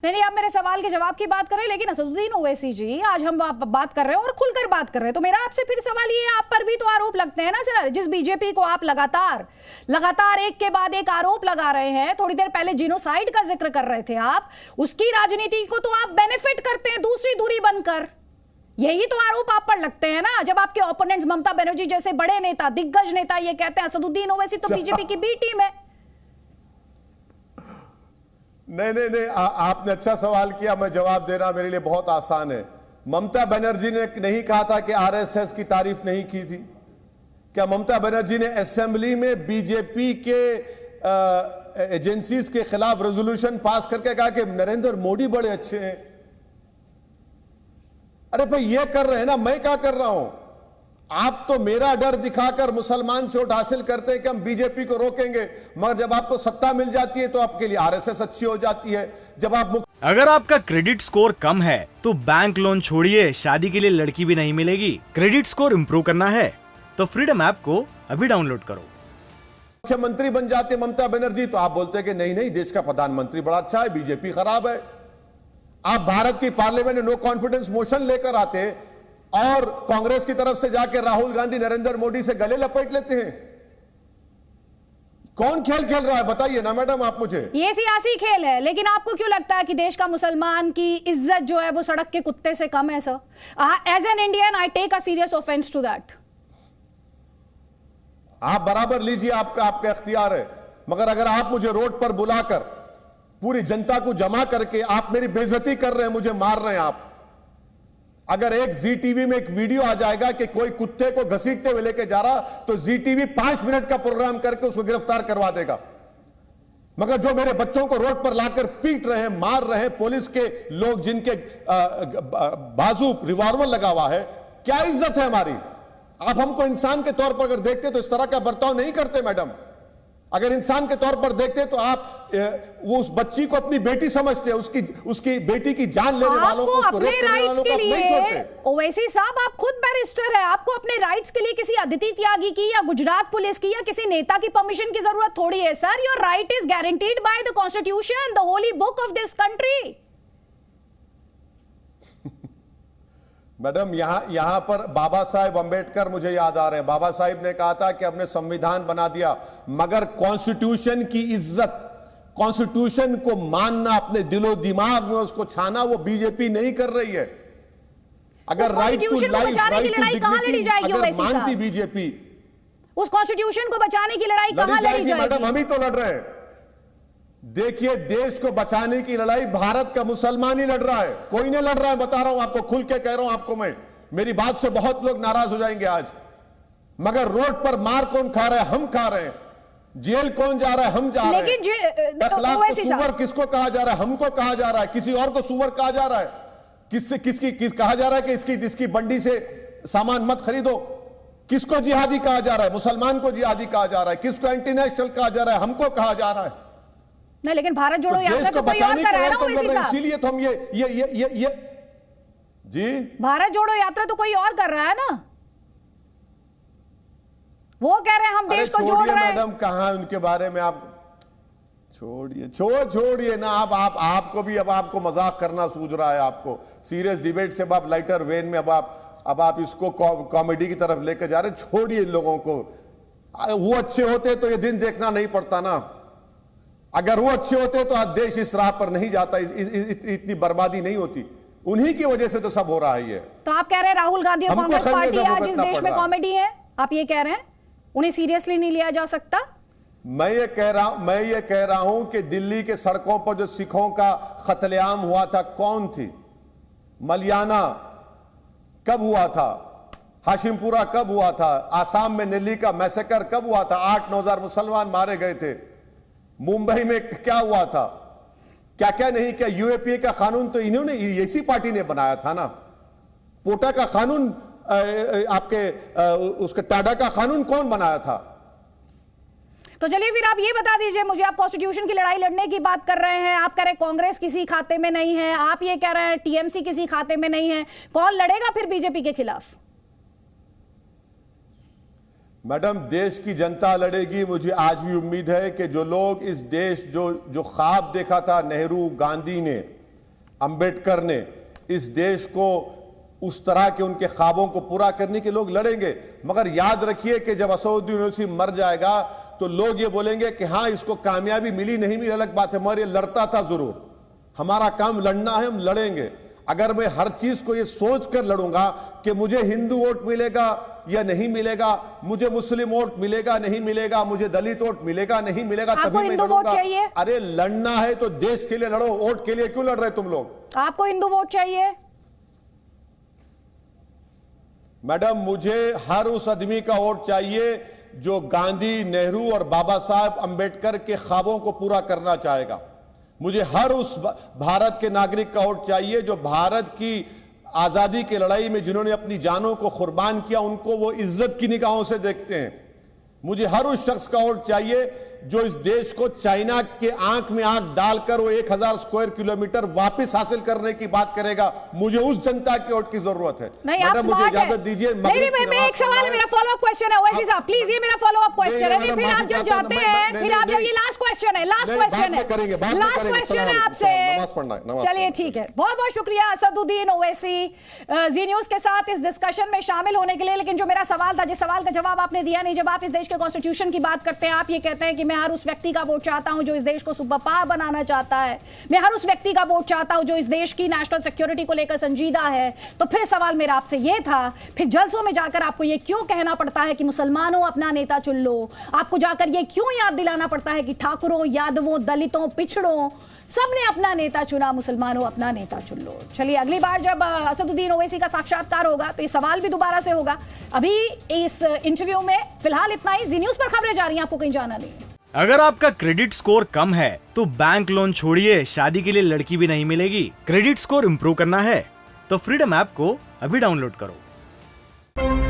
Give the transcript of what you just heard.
नहीं, आप मेरे सवाल के जवाब की बात कर रहे हैं, लेकिन असदुद्दीन ओवैसी जी आज हम बात कर रहे हैं और खुलकर बात कर रहे हैं, तो मेरा आपसे फिर सवाल ये है, आप पर भी तो आरोप लगते हैं ना सर। जिस बीजेपी को आप लगातार एक के बाद एक आरोप लगा रहे हैं, थोड़ी देर पहले जिनोसाइड का जिक्र कर रहे थे आप, उसकी राजनीति को तो आप बेनिफिट करते हैं दूसरी दूरी बनकर। यही तो आरोप आप पर लगते हैं ना, जब आपके ओपोनेंट्स ममता बनर्जी जैसे बड़े नेता, दिग्गज नेता ये कहते हैं असदुद्दीन ओवैसी तो बीजेपी की बी टीम है। नहीं, आपने अच्छा सवाल किया, मैं जवाब देना मेरे लिए बहुत आसान है। ममता बनर्जी ने नहीं कहा था कि आरएसएस की तारीफ नहीं की थी? क्या ममता बनर्जी ने असेंबली में बीजेपी के एजेंसीज के खिलाफ रेजोल्यूशन पास करके कहा कि नरेंद्र मोदी बड़े अच्छे हैं? अरे भाई ये कर रहे हैं ना, मैं क्या कर रहा हूं? आप तो मेरा डर दिखाकर मुसलमान से वोट हासिल करते हैं कि हम बीजेपी को रोकेंगे, मगर जब आपको सत्ता मिल जाती है तो आपके लिए आरएसएस अच्छी हो जाती है। जब आप अगर आपका क्रेडिट स्कोर कम है तो बैंक लोन छोड़िए, शादी के लिए लड़की भी नहीं मिलेगी। क्रेडिट स्कोर इंप्रूव करना है तो फ्रीडम ऐप को अभी डाउनलोड करो। मुख्यमंत्री बन जाते ममता बनर्जी तो आप बोलते कि नहीं, देश का प्रधानमंत्री बड़ा अच्छा है, बीजेपी खराब है। आप भारत की पार्लियामेंट में नो कॉन्फिडेंस मोशन लेकर आते और कांग्रेस की तरफ से जाकर राहुल गांधी नरेंद्र मोदी से गले लपेट लेते हैं। कौन खेल खेल रहा है बताइए ना मैडम आप मुझे। ये सियासी खेल है, लेकिन आपको क्यों लगता है कि देश का मुसलमान की इज्जत जो है वो सड़क के कुत्ते से कम है sir? As an Indian I take a serious offence to that. आप बराबर लीजिए, आपका इख्तियार है, मगर अगर आप मुझे रोड पर बुलाकर पूरी जनता को जमा करके आप मेरी बेइज्जती कर रहे हैं, मुझे मार रहे हैं आप। अगर एक जी टीवी में एक वीडियो आ जाएगा कि कोई कुत्ते को घसीटते हुए लेके जा रहा, तो जी टीवी 5 मिनट का प्रोग्राम करके उसको गिरफ्तार करवा देगा। मगर जो मेरे बच्चों को रोड पर लाकर पीट रहे हैं, मार रहे हैं, पुलिस के लोग जिनके बाजू रिवॉल्वर लगा हुआ है, क्या इज्जत है हमारी? आप हमको इंसान के तौर पर अगर देखते तो इस तरह का बर्ताव नहीं करते मैडम। अगर इंसान के तौर पर देखते तो आप वो उस बच्ची को अपनी बेटी समझते, उसकी बेटी की जान लेने वालों को, उसको रेप करने वालों को आप नहीं छोड़ते। ओवैसी साहब, आप खुद बैरिस्टर है, आपको अपने राइट्स के लिए किसी अदिति त्यागी की या गुजरात पुलिस की या किसी नेता की परमिशन की जरूरत थोड़ी है sir. Your right is guaranteed by the constitution, the Holi book of this country. Madam यहां पर बाबा साहेब अंबेडकर मुझे याद आ रहे हैं। बाबा साहेब ने कहा था कि हमने संविधान बना दिया, मगर कॉन्स्टिट्यूशन की इज्जत, कॉन्स्टिट्यूशन को मानना, अपने दिलो दिमाग में उसको छाना, वो बीजेपी नहीं कर रही है। अगर right to life, right to dignity अगर मानती बीजेपी, उस कॉन्स्टिट्यूशन को बचाने की लड़ाई कहां लड़ी जाएगी? मैडम हम ही तो लड़ रहे हैं। देखिए, देश को बचाने की लड़ाई भारत का मुसलमान ही लड़ रहा है, कोई नहीं लड़ रहा है। बता रहा हूं आपको, खुल के कह रहा हूं आपको मैं। मेरी बात से बहुत लोग नाराज हो जाएंगे आज, मगर रोड पर मार कौन खा रहा है? हम खा रहे हैं। जेल कौन जा रहा है? हम जा रहे हैं। अखलाक को सुअर किसको कहा जा रहा है? हमको कहा जा रहा है। किसी और को सुअर कहा जा रहा है? किसकी कहा जा रहा है कि इसकी बंडी से सामान मत खरीदो? किसको जिहादी कहा जा रहा है? मुसलमान को जिहादी कहा जा रहा है। किसको एंटी नेशनल कहा जा रहा है? हमको कहा जा रहा है। नहीं, लेकिन भारत जोड़ो यात्रा तो कोई और कर रहा है ना ओवैसी साहब। इसीलिए तो हम ये जी, भारत जोड़ो यात्रा तो कोई और कर रहा है ना। वो कह रहे हैं हम देश को जोड़ रहे हैं। मैडम कहां उनके बारे में आप छोड़िए ना। आपको भी अब आपको मजाक करना सूझ रहा है। आपको सीरियस डिबेट से आप लाइटर वेन में अब आप इसको कॉमेडी की तरफ लेकर जा रहे। छोड़िए इन लोगों को। वो अच्छे होते तो ये दिन देखना नहीं पड़ता ना। अगर वो अच्छे होते तो आज देश इस राह पर नहीं जाता, इतनी बर्बादी नहीं होती। उन्हीं की वजह से तो सब हो रहा है ये। तो आप कह रहे हैं राहुल गांधी और कांग्रेस पार्टी आज इस देश में कॉमेडी है? आप ये कह रहे हैं उन्हें सीरियसली नहीं लिया जा सकता? मैं ये कह रहा हूं कि दिल्ली के सड़कों पर जो सिखों का कत्लेआम हुआ था, कौन थी? मलियाना कब हुआ था? हाशिमपुरा कब हुआ था? आसाम में नेल्ली का मैसेकर कब हुआ था? 8-9 हजार मुसलमान मारे गए थे। मुंबई में क्या हुआ था? क्या क्या नहीं किया? यूएपीए का कानून तो इन्होंने, इसी पार्टी ने बनाया था ना। पोटा का कानून, आपके उसके टाडा का कानून कौन बनाया था? तो चलिए फिर आप ये बता दीजिए मुझे, आप कॉन्स्टिट्यूशन की लड़ाई लड़ने की बात कर रहे हैं, आप कह रहे हैं कांग्रेस किसी खाते में नहीं है, आप ये कह रहे हैं टीएमसी किसी खाते में नहीं है, कौन लड़ेगा फिर बीजेपी के खिलाफ? मैडम देश की जनता लड़ेगी। मुझे आज भी उम्मीद है कि जो लोग इस देश जो ख्वाब देखा था नेहरू गांधी ने, अंबेडकर ने इस देश को उस तरह के उनके ख्वाबों को पूरा करने के लोग लड़ेंगे। मगर याद रखिए कि जब असदुद्दीन ओवैसी मर जाएगा तो लोग ये बोलेंगे कि हाँ इसको कामयाबी मिली नहीं मिली अलग बात है, मगर ये लड़ता था जरूर। हमारा काम लड़ना है, हम लड़ेंगे। अगर मैं हर चीज को ये सोच कर लड़ूंगा कि मुझे हिंदू वोट मिलेगा या नहीं मिलेगा, मुझे मुस्लिम वोट मिलेगा नहीं मिलेगा, मुझे दलित वोट मिलेगा नहीं मिलेगा, तभी मैं लड़ूंगा। अरे लड़ना है तो देश के लिए लड़ो, वोट के लिए क्यों लड़ रहे तुम लोग? आपको हिंदू वोट चाहिए? मैडम, मुझे हर उस आदमी का वोट चाहिए जो गांधी, नेहरू और बाबा साहब अंबेडकर के ख्वाबों को पूरा करना चाहेगा। मुझे हर उस भारत के नागरिक का वोट चाहिए जो भारत की आजादी की लड़ाई में जिन्होंने अपनी जानों को कुर्बान किया, उनको वो इज्जत की निगाहों से देखते हैं। मुझे हर उस शख्स का वोट चाहिए जो इस देश को चाइना के आंख में आंख डालकर वो 1000 स्क्वायर किलोमीटर वापस हासिल करने की बात करेगा। मुझे उस जनता की वोट की जरूरत है। मैडम, मुझे इजाजत दीजिए। नहीं, एक सवाल है, मेरा फॉलो अप क्वेश्चन है ओवैसी साहब, प्लीज ये मेरा फॉलो अप क्वेश्चन है। फिर आप जब जाते हैं, फिर आप जब, ये लास्ट क्वेश्चन है, लास्ट क्वेश्चन है आपसे। चलिए ठीक है, बहुत बहुत शुक्रिया असदुद्दीन ओवैसी जी न्यूज के साथ इस डिस्कशन में शामिल होने के लिए। लेकिन जो मेरा सवाल था, जिस सवाल का जवाब आपने दिया नहीं, जब आप इस देश के कॉन्स्टिट्यूशन की बात करते हैं, आप ये कहते हैं कि मैं हर उस व्यक्ति का वोट चाहता हूं जो इस देश को सुपर पावर बनाना चाहता है, मैं हर उस व्यक्ति का वोट चाहता हूं जो इस देश की नेशनल सिक्योरिटी को लेकर संजीदा है। तो फिर सवाल मेरा आपसे ये था, फिर जलसों में जाकर आपको ये क्यों कहना पड़ता है कि मुसलमानों अपना नेता चुन लो? आपको जाकर ये क्यों याद दिलाना पड़ता है कि ठाकुरों, यादवों, दलितों, पिछड़ों सबने अपना नेता चुना, मुसलमानों अपना नेता चुन लो? चलिए, अगली बार जब असदुद्दीन ओवैसी का साक्षात्कार होगा तो ये सवाल भी दोबारा से होगा। अभी इस इंटरव्यू में फिलहाल इतना ही। जी न्यूज पर खबरें जा रही हैं, आपको कहीं जाना नहीं। अगर आपका क्रेडिट स्कोर कम है तो बैंक लोन छोड़िए, शादी के लिए लड़की भी नहीं मिलेगी। क्रेडिट स्कोर इंप्रूव करना है तो फ्रीडम ऐप को अभी डाउनलोड करो।